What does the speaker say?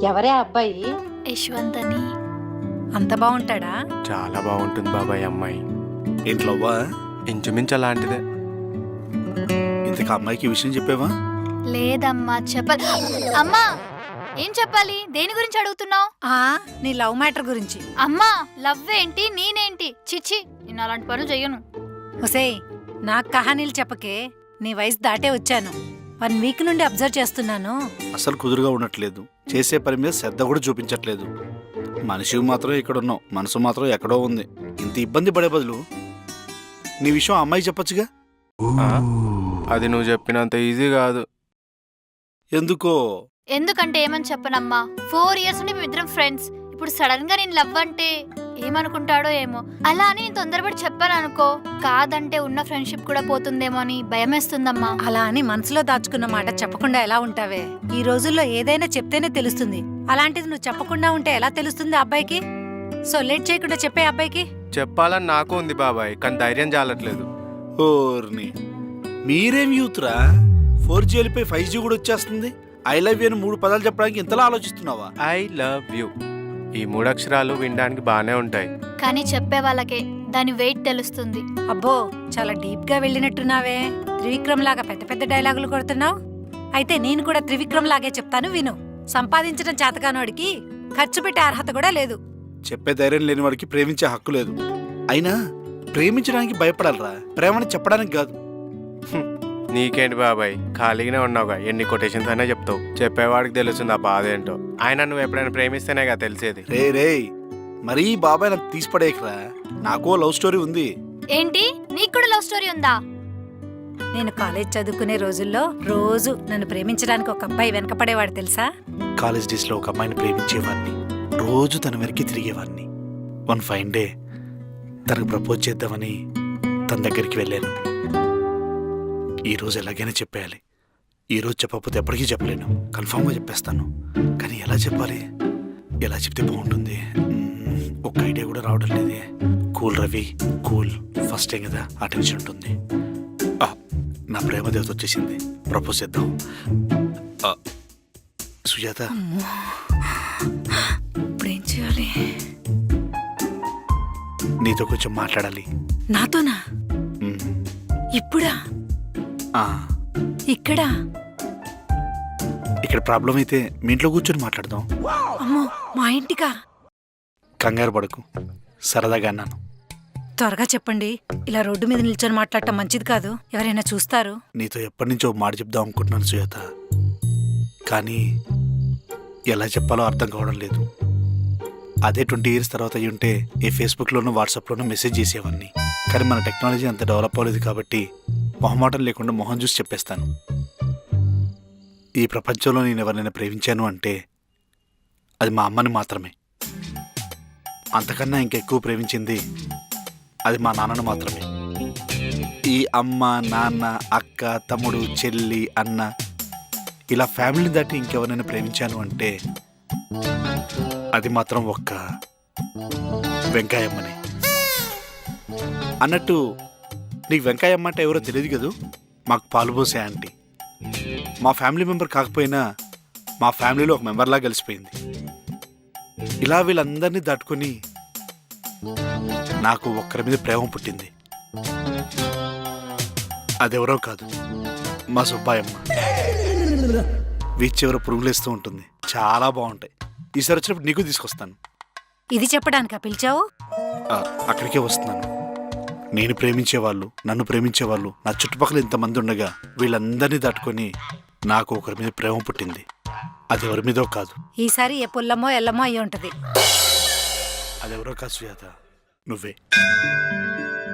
ఎవరే అబ్బాయి? యశ్వంత్ అని. అంత బాగుంటాడా? చాలా బాగుంటుంది బాబాయ్ అమ్మాయి. ఇంట్లోవా? ఇంచుమించు అలాంటిదే. ఇంతకు అమ్మాయికి ఈ విషయం చెప్పావా? లేదమ్మా, చెప్పాలి. అమ్మా, ఏం చెప్పాలి? దేని గురించి అడుగుతున్నావు? నీ లవ్ మ్యాటర్ గురించి. అమ్మా, లవ్ ఏంటి, నేనేంటి? చిచ్చి, నేను అలాంటి పనులు చెయ్యను. ఒసేయ్, నాకు కహానీలు చెప్పకే. నీ వయసు దాటే వచ్చాను. 1 వీక్ నుండి అబ్జర్వ్ చేస్తున్నాను. అసలు కుదురుగా ఉండట్లేదు. చేసే పని మీద శ్రద్ధ కూడా చూపించట్లేదు. మనిషి మాత్రం ఇక్కడ ఉన్నావు, మనసు మాత్రం ఎక్కడో ఉంది. ఇంత ఇబ్బంది పడే బదులు నీ విషయం అమ్మాయి చెప్పొచ్చుగా. అది నువ్వు చెప్పినంత ఈజీ కాదు. ఎందుకో? ఎందుకంటే ఏమని చెప్పనమ్మా, 4 years నుండి మేమిద్దరం ఫ్రెండ్స్. ఇప్పుడు సడన్ గా నేను లవ్ అంటే ఏమనుకుంటాడో ఏమో. అలా అని నేను తొందరపడి చెప్పాను అనుకో, కాదంటే ఉన్న ఫ్రెండ్షిప్ కూడా పోతుందేమో అని భయమేస్తుందమ్మా. అలా అని మనసులో దాచుకున్న మాట చెప్పకుండా ఎలా ఉంటావే? ఈ రోజుల్లో ఏదైనా చెప్తేనే తెలుస్తుంది. అలాంటిది నువ్వు చెప్పకుండా ఉంటే ఎలా తెలుస్తుంది అబ్బాయికి? సో లేట్ చేయకుండా చెప్పే అబ్బాయికి. చెప్పాలని నాకు ఉంది బాబాయ్, కానీ ధైర్యం చాలట్లేదు. ఓర్ని, మీరేం యూత్రా? 4G వెళ్ళిపోయి 5G కూడా వచ్చేస్తుంది. ఐ లవ్ యూ అని 3 పదాలు చెప్పడానికి ఇంతలా ఆలోచిస్తున్నావా? ఐ లవ్ యూ, ఈ 3 అక్షరాలు వినడానికి బానే ఉంటాయి, కానీ చెప్పే వాళ్ళకే దాని వెయిట్ తెలుస్తుంది. అబ్బో, చాలా డీప్ గా వెళ్ళినట్టున్నావే. త్రివిక్రమ్ లాగా పెద్ద పెద్ద డైలాగులు కొడుతున్నావు. అయితే నేను కూడా త్రివిక్రమ్ లాగే చెప్తాను విను. సంపాదించడం చేతకానోడికి ఖర్చు పెట్టే అర్హత కూడా లేదు. చెప్పే ధైర్యం లేని వాడికి ప్రేమించే హక్కు లేదు. అయినా ప్రేమించడానికి భయపడాలరా, ప్రేమని చెప్పడానికి కాదు. నీకేంటి బాబాయ్, ఖాళీగానే ఉన్నావుగా, ఎన్ని కొటేషన్స్ అయినా చెప్తావు. చెప్పేవాడికి తెలుస్తుంది ఆ బాధ ఏంటో. ఆయన నువ్వు ఎప్పుడైనా ప్రేమిస్తేనేగా తెలిసేది. రే మరీ బాబాయ్ నాకు తీసిపడేయకరా. నాకో లవ్ స్టోరీ ఉంది. ఏంటి, నీకు కూడా లవ్ స్టోరీ ఉందా? నేను కాలేజ్ చదువుకునే రోజుల్లో రోజు నన్ను ప్రేమించడానికి ఒక అబ్బాయి వెనకపడేవాడు తెలుసా? కాలేజ్ డేస్ లో ఒక అమ్మాయిని ప్రేమించేవాడిని. రోజు తన వెనక్కి తిరిగేవాడిని. 1 ఫైన్ డే తనకు ప్రపోజ్ చేద్దామని తన దగ్గరికి వెళ్ళాను. ఈ రోజు ఎలాగైనా చెప్పేయాలి. ఈ రోజు చెప్పకపోతే ఎప్పటికీ చెప్పలేను. కన్ఫామ్గా చెప్పేస్తాను. కానీ ఎలా చెప్పాలి, ఎలా చెప్తే బాగుంటుంది? ఒక ఐడియా కూడా రావడం లేదే. Cool Ravi, cool, first time కదా, ఆ టెన్షన్ ఉంటుంది. నా ప్రేమ దేవత వచ్చేసింది. ప్రపోజ్ చేద్దాం. సుజాత, ఇప్పుడేం చేయాలి? నీతో కొంచెం మాట్లాడాలి. నాతోనా? ఇప్పుడా? ఇక్కడ ప్రాబ్లం అయితే మీ ఇంట్లో కూర్చొని మాట్లాడదాం. అమ్మో, మా ఇంటికా? కంగారు పడకు, సరదాగా అన్నాను. త్వరగా చెప్పండి. ఇలా రోడ్డు మీద నిల్చొని మాట్లాడటం మంచిది కాదు, ఎవరైనా చూస్తారు. నీతో ఎప్పటి నుంచో మాట చెప్దాం అనుకుంటున్నాను సుజాత, కానీ ఎలా చెప్పాలో అర్థం కావడం లేదు. అదే 20 years తర్వాత అయ్యి ఉంటే ఏ ఫేస్బుక్లోనూ వాట్సాప్లోనూ మెసేజ్ చేసేవాడిని. కానీ మన టెక్నాలజీ అంత డెవలప్ అవ్వలేదు కాబట్టి మొహమాటం లేకుండా మొహం చూసి చెప్పేస్తాను. ఈ ప్రపంచంలో నేను ఎవరినైనా ప్రేమించాను అంటే అది మా అమ్మని మాత్రమే. అంతకన్నా ఇంకెక్కువ ప్రేమించింది అది మా నాన్నను మాత్రమే. ఈ అమ్మ, నాన్న, అక్క, తమ్ముడు, చెల్లి, అన్న, ఇలా ఫ్యామిలీని దాటి ఇంకెవరైనా ప్రేమించాను అంటే అది మాత్రం ఒక్క వెంకాయమ్మని. అన్నట్టు నీకు వెంకాయమ్మ అంటే ఎవరో తెలియదు కదూ? మాకు పాలు పోసే ఆంటీ. మా ఫ్యామిలీ మెంబర్ కాకపోయినా మా ఫ్యామిలీలో ఒక మెంబర్లా కలిసిపోయింది. ఇలా వీళ్ళందరినీ దాటుకొని నాకు ఒక్కరి మీద ప్రేమ పుట్టింది. అదెవరో కాదు, మా సుబ్బాయమ్మ. వీచ్ ఎవరో పురుగులేస్తూ ఉంటుంది, చాలా బాగుంటాయి. ఈసారి వచ్చినప్పుడు నీకు తీసుకొస్తాను. ఇది చెప్పడానికా పిలిచావు? అక్కడికే వస్తున్నాను. నేను ప్రేమించేవాళ్ళు, నన్ను ప్రేమించేవాళ్ళు నా చుట్టుపక్కల ఇంతమంది ఉండగా వీళ్ళందరినీ దాటుకొని నాకు ఒకరి మీద ప్రేమ పుట్టింది. అది ఎవరి మీదో కాదు. ఈసారి ఏ పుల్లమో ఎల్లమో అయ్యి ఉంటది. అదెవరో కాదు సుజాత, నువ్వే.